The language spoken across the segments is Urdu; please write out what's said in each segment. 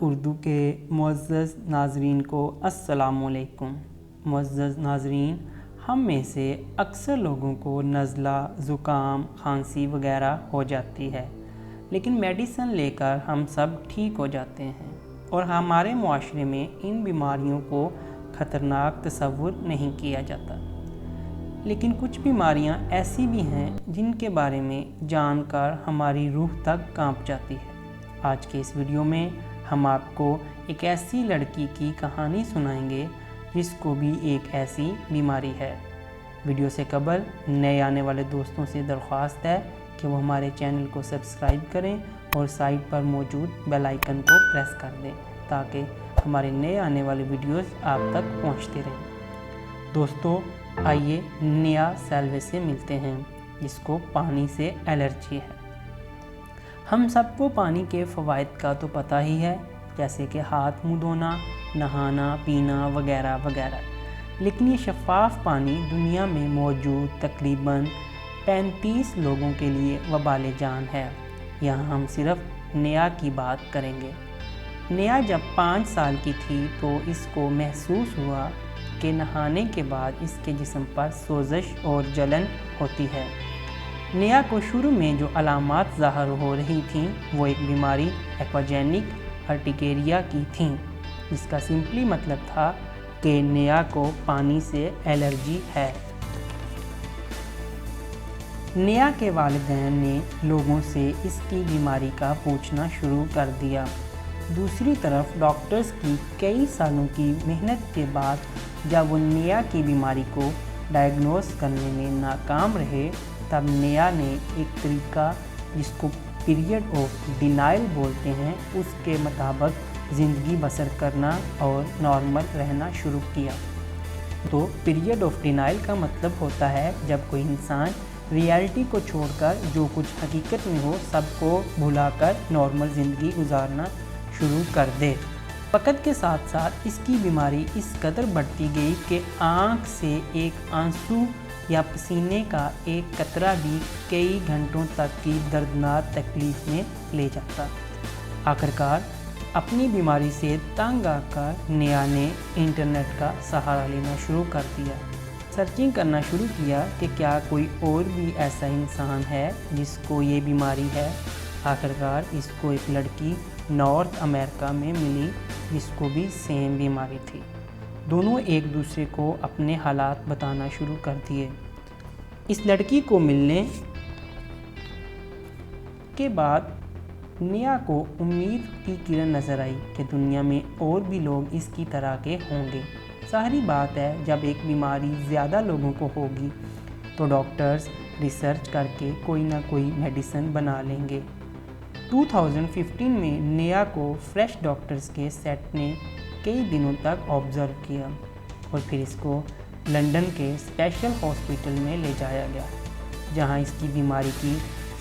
اردو کے معزز ناظرین کو السلام علیکم۔ معزز ناظرین، ہم میں سے اکثر لوگوں کو نزلہ، زکام، کھانسی وغیرہ ہو جاتی ہے، لیکن میڈیسن لے کر ہم سب ٹھیک ہو جاتے ہیں اور ہمارے معاشرے میں ان بیماریوں کو خطرناک تصور نہیں کیا جاتا۔ لیکن کچھ بیماریاں ایسی بھی ہیں جن کے بارے میں جان کر ہماری روح تک کانپ جاتی ہے۔ آج کے اس ویڈیو میں ہم آپ کو ایک ایسی لڑکی کی کہانی سنائیں گے جس کو بھی ایک ایسی بیماری ہے۔ ویڈیو سے قبل نئے آنے والے دوستوں سے درخواست ہے کہ وہ ہمارے چینل کو سبسکرائب کریں اور سائڈ پر موجود بیل آئیکن کو پریس کر دیں تاکہ ہمارے نئے آنے والے ویڈیوز آپ تک پہنچتے رہیں۔ دوستو، آئیے نیہا سیلوے سے ملتے ہیں جس کو پانی سے الرجی ہے۔ ہم سب کو پانی کے فوائد کا تو پتہ ہی ہے، جیسے کہ ہاتھ منہ دھونا، نہانا، پینا وغیرہ وغیرہ، لیکن یہ شفاف پانی دنیا میں موجود تقریباً 35 لوگوں کے لیے وبال جان ہے۔ یہاں ہم صرف نیہا کی بات کریں گے۔ نیہا جب 5 سال کی تھی تو اس کو محسوس ہوا کہ نہانے کے بعد اس کے جسم پر سوزش اور جلن ہوتی ہے۔ نیہا کو شروع میں جو علامات ظاہر ہو رہی تھیں وہ ایک بیماری ایکواجینک ارٹیکیریا کی تھیں، جس کا سمپلی مطلب تھا کہ نیہا کو پانی سے الرجی ہے۔ نیہا کے والدین نے لوگوں سے اس کی بیماری کا پوچھنا شروع کر دیا۔ دوسری طرف ڈاکٹرز کی کئی سالوں کی محنت کے بعد جب وہ نیہا کی بیماری کو ڈائیگنوز کرنے میں ناکام رہے، تب نیہا نے ایک طریقہ جس کو پیریڈ آف ڈینائل بولتے ہیں، اس کے مطابق زندگی بسر کرنا اور نارمل رہنا شروع کیا۔ تو پیریڈ آف ڈینائل کا مطلب ہوتا ہے جب کوئی انسان ریالٹی کو چھوڑ کر جو کچھ حقیقت میں ہو سب کو بھلا کر نارمل زندگی گزارنا شروع کر دے۔ وقت کے ساتھ ساتھ اس کی بیماری اس قدر بڑھتی گئی کہ آنکھ سے ایک آنسو یا پسینے کا ایک قطرہ بھی کئی گھنٹوں تک کی دردناک تکلیف میں لے جاتا۔ آخرکار اپنی بیماری سے تنگ آ کر نیہا نے انٹرنیٹ کا سہارا لینا شروع کر دیا۔ سرچنگ کرنا شروع کیا کہ کیا کوئی اور بھی ایسا انسان ہے جس کو یہ بیماری ہے۔ آخرکار اس کو ایک لڑکی نارتھ امریکہ میں ملی جس کو بھی سیم بیماری تھی۔ دونوں ایک دوسرے کو اپنے حالات بتانا شروع کر دیے۔ اس لڑکی کو ملنے کے بعد نیہا کو امید کی کرن نظر آئی کہ دنیا میں اور بھی لوگ اس کی طرح کے ہوں گے۔ ظاہری بات ہے، جب ایک بیماری زیادہ لوگوں کو ہوگی تو ڈاکٹرز ریسرچ کر کے کوئی نہ کوئی میڈیسن بنا لیں گے۔ 2015 میں نیہا کو فریش ڈاکٹرز کے سیٹ نے کئی دنوں تک آبزرو کیا اور پھر اس کو لندن کے اسپیشل ہاسپٹل میں لے جایا گیا، جہاں اس کی بیماری کی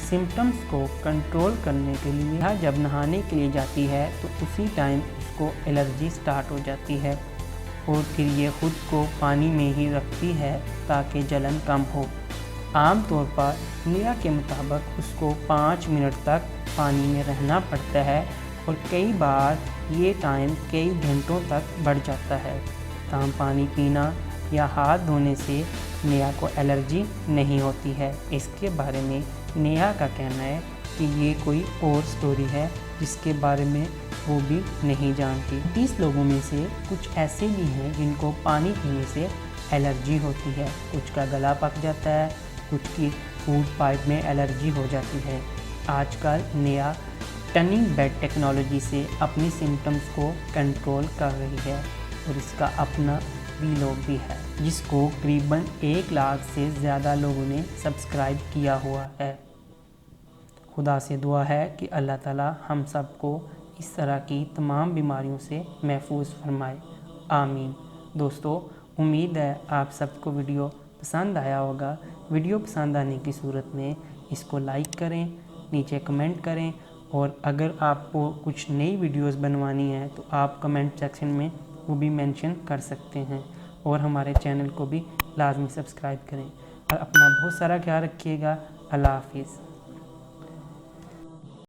سمپٹمز کو کنٹرول کرنے کے لیے جب نہانے کے لیے جاتی ہے تو اسی ٹائم اس کو الرجی سٹارٹ ہو جاتی ہے اور پھر یہ خود کو پانی میں ہی رکھتی ہے تاکہ جلن کم ہو۔ عام طور پر نیہا کے مطابق اس کو 5 منٹ تک پانی میں رہنا پڑتا ہے اور کئی بار یہ ٹائم کئی گھنٹوں تک بڑھ جاتا ہے۔ تاہم پانی پینا یا ہاتھ دھونے سے نیہا کو الرجی نہیں ہوتی ہے۔ اس کے بارے میں نیہا کا کہنا ہے کہ یہ کوئی اور سٹوری ہے جس کے بارے میں وہ بھی نہیں جانتی۔ 30 لوگوں میں سے کچھ ایسے بھی ہیں جن کو پانی پینے سے الرجی ہوتی ہے، کچھ کا گلا پک جاتا ہے، کچھ کی فوڈ پائپ میں الرجی ہو جاتی ہے۔ آج کل نیہا ٹننگ بیڈ ٹیکنالوجی سے اپنی سمپٹمز کو کنٹرول کر رہی ہے اور اس کا اپنا ویلاگ بھی ہے جس کو تقریباً 1 لاکھ سے زیادہ لوگوں نے سبسکرائب کیا ہوا ہے۔ خدا سے دعا ہے کہ اللہ تعالی ہم سب کو اس طرح کی تمام بیماریوں سے محفوظ فرمائے، آمین۔ دوستو، امید ہے آپ سب کو ویڈیو پسند آیا ہوگا۔ ویڈیو پسند آنے کی صورت میں اس کو لائک کریں، نیچے کمنٹ کریں اور اگر آپ کو کچھ نئی ویڈیوز بنوانی ہیں تو آپ کمنٹ سیکشن میں وہ بھی مینشن کر سکتے ہیں اور ہمارے چینل کو بھی لازمی سبسکرائب کریں اور اپنا بہت سارا خیال رکھیے گا۔ اللہ حافظ۔